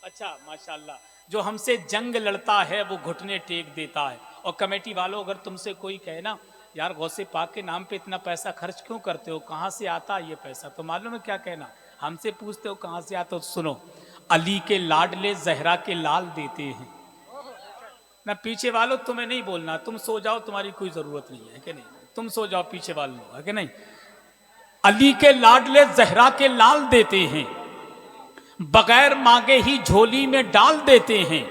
अच्छा माशाल्लाह, जो हमसे जंग लड़ता है वो घुटने टेक देता है। और कमेटी वालों, अगर तुमसे कोई कहे ना यार गौसे पाक के नाम पे इतना पैसा खर्च क्यों करते हो, कहाँ से आता है ये पैसा, तो मालूम है क्या कहना, हमसे पूछते हो कहाँ से आता, तो सुनो, अली के लाडले जहरा के लाल देते हैं ना। पीछे वालों तुम्हें नहीं बोलना, तुम सो जाओ, तुम्हारी कोई जरूरत नहीं है कि नहीं, तुम सो जाओ पीछे वालों, है कि नहीं। अली के लाडले जहरा के लाल देते हैं, बगैर मांगे ही झोली में डाल देते हैं।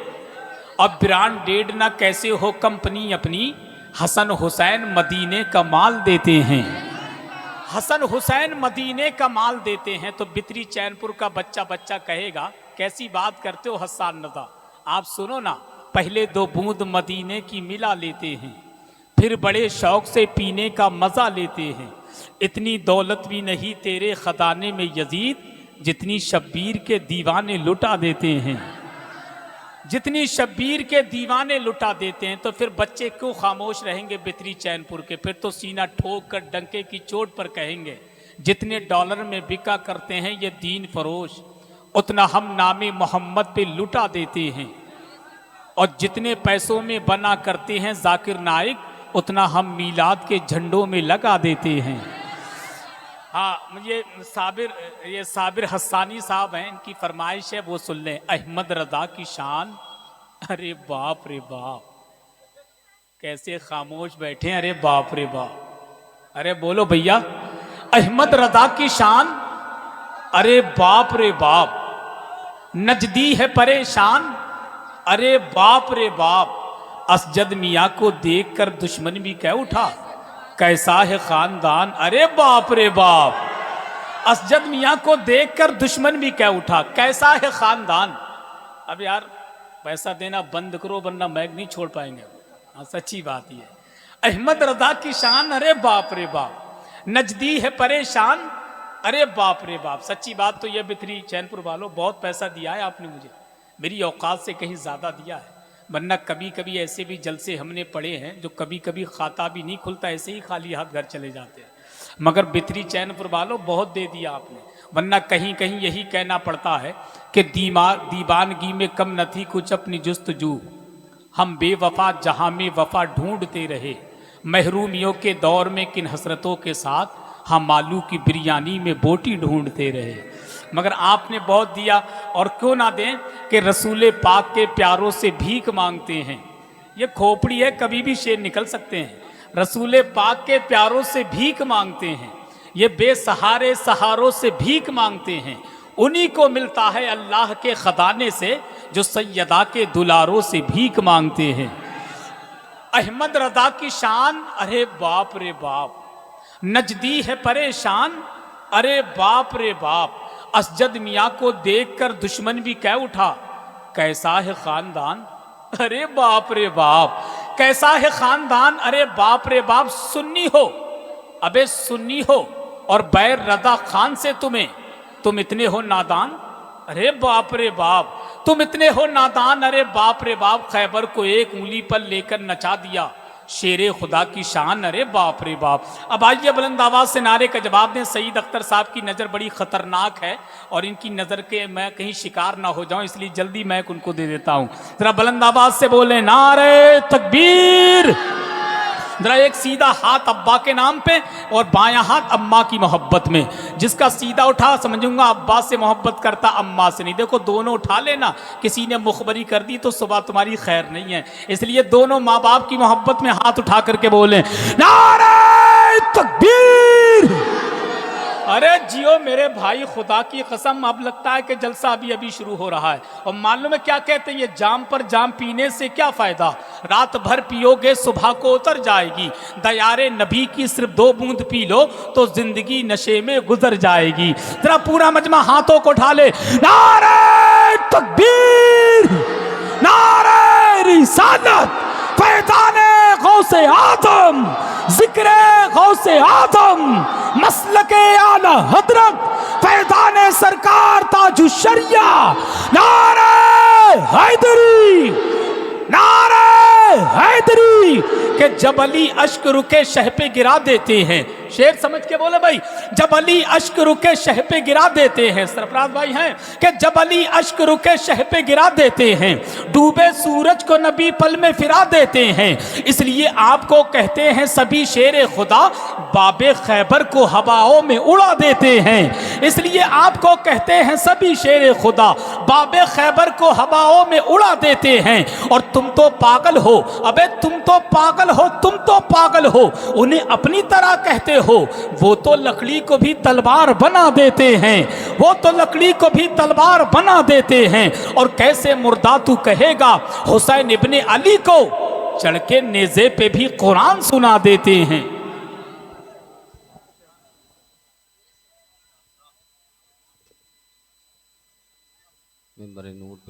अब ब्रांडेड ना कैसे हो कंपनी अपनी, हसन हुसैन मदीने का माल देते हैं। हसन हुसैन मदीने का माल देते हैं। तो बितरी चैनपुर का बच्चा बच्चा कहेगा कैसी बात करते हो हसन रजा। आप सुनो ना, पहले 2 बूंद मदीने की मिला लेते हैं, फिर बड़े शौक से पीने का मजा लेते हैं। इतनी दौलत भी नहीं तेरे खजाने में यजीद, जितनी शब्बीर के दीवाने लुटा देते हैं, जितनी शब्बीर के दीवाने लुटा देते हैं। तो फिर बच्चे क्यों खामोश रहेंगे बितरी चैनपुर के, फिर तो सीना ठोक कर डंके की चोट पर कहेंगे, जितने डॉलर में बिका करते हैं ये दीन फरोश, उतना हम नामे मोहम्मद पे लुटा देते हैं। और जितने पैसों में बना करते हैं जाकिर नाइक, उतना हम मीलाद के झंडों में लगा देते हैं। हाँ, ये साबिर हस्सानी साहब हैं, इनकी फरमाइश है वो सुन लें। अहमद रजा की शान, अरे बाप रे बाप, कैसे खामोश बैठे, अरे बाप रे बाप, अरे बोलो भैया। अहमद रजा की शान, अरे बाप रे बाप, नजदी है परेशान, अरे बाप रे बाप। असजद मियाँ को देखकर दुश्मन भी कह उठा, कैसा है खानदान, अरे बाप रे बाप। असजद मियाँ को देखकर दुश्मन भी कह उठा, कैसा है खानदान। अब यार पैसा देना बंद करो वरना मैग नहीं छोड़ पाएंगे। हाँ, सच्ची बात ये है। अहमद रजा की शान, अरे बाप रे बाप, नजदी है परेशान, अरे बाप रे बाप। सच्ची बात तो ये बिथरी चैनपुर वालों, बहुत पैसा दिया है आपने मुझे, मेरी औकात से कहीं ज़्यादा दिया है। वरना कभी कभी ऐसे भी जलसे हमने पढ़े हैं जो कभी कभी खाता भी नहीं खुलता, ऐसे ही खाली हाथ घर चले जाते हैं। मगर बिथरी चैनपुर वालों बहुत दे दिया आपने, वरना कहीं कहीं यही कहना पड़ता है कि दीवानगी में कम न थी कुछ अपनी जुस्तजू, हम बेवफा जहाँ में वफा ढूंढते रहे, महरूमियों के दौर में किन हसरतों के साथ हम आलू की बिरयानी में बोटी ढूंढते रहे। मगर आपने बहुत दिया, और क्यों ना दें कि रसूले पाक के प्यारों से भीख मांगते हैं। ये खोपड़ी है, कभी भी शेर निकल सकते हैं। रसूले पाक के प्यारों से भीख मांगते हैं, ये बेसहारे सहारों से भीख मांगते हैं। उन्हीं को मिलता है अल्लाह के खजाने से जो सैयदा के दुलारों से भीख मांगते हैं। अहमद रजा की शान, अरे बाप रे बाप, नजदी है परेशान, अरे बाप रे बाप। असजद मियाँ को देखकर दुश्मन भी कह उठा, कैसा है खानदान, अरे बाप रे बाप, कैसा है खानदान, अरे बाप रे बाप। सुन्नी हो, अबे सुन्नी हो, और बैर रदा खान से तुम इतने हो नादान, अरे बाप रे बाप, तुम इतने हो नादान, अरे बाप रे बाप। खैबर को एक उंगली पर लेकर नचा दिया शेरे खुदा की शान, अरे बाप रे बाप। अब आइए बुलंद आवाज से नारे का जवाब दें। सईद अख्तर साहब की नज़र बड़ी खतरनाक है और इनकी नज़र के मैं कहीं शिकार ना हो जाऊं, इसलिए जल्दी मैं उनको दे देता हूं। जरा बुलंद आवाज से बोले नारे तकबीर। जरा एक सीधा हाथ अब्बा के नाम पे और बायां हाथ अम्मा की मोहब्बत में। जिसका सीधा उठा समझूंगा अब्बा से मोहब्बत करता, अम्मा से नहीं। देखो दोनों उठा लेना, किसी ने मुखबरी कर दी तो सुबह तुम्हारी खैर नहीं है, इसलिए दोनों माँ बाप की मोहब्बत में हाथ उठा करके बोले नारे तकबीर। अरे जियो मेरे भाई, खुदा की कसम अब लगता है कि जलसा अभी अभी शुरू हो रहा है। और मालूम है क्या कहते हैं, ये जाम पर जाम पीने से क्या फायदा, रात भर पियोगे सुबह को उतर जाएगी। दयारे नबी की सिर्फ 2 बूंद पी लो तो जिंदगी नशे में गुजर जाएगी। जरा पूरा मजमा हाथों को उठा ले, नारे तकबीर, नारे रिसालत, फैज़ाने गौसे आदम, जिक्रे गौसे आदम, मसलके आला हजरत, फैज़ाने सरकार ताजु शरिया, नारे हैदरी, नारे हैदरी। के जब अली अश्क रुके शह पे गिरा देते हैं, शेर समझ के बोले भाई, जब अली अश्क रुके शह पे गिरा देते हैं, सरफराज भाई हैं कि जब अली अश्क रुके शह पे गिरा देते हैं, डूबे सूरज को नबी पल में फिरा देते हैं। इसलिए आपको कहते हैं सभी शेर खुदा, बाबे खैबर को हवाओं में उड़ा देते हैं। इसलिए आपको कहते हैं सभी शेर खुदा, बाबे खैबर को हवाओं में उड़ा देते हैं। और तुम तो पागल हो, अबे तुम तो पागल हो, तुम तो पागल हो, उन्हें अपनी तरह कहते हो। वो तो लकड़ी को भी तलवार बना देते हैं, वो तो लकड़ी को भी तलवार बना देते हैं। और कैसे मुर्दा तू कहेगा हुसैन इब्ने अली को, चढ़ के नेज़े पे भी कुरान सुना देते हैं। मिंबर नूर पे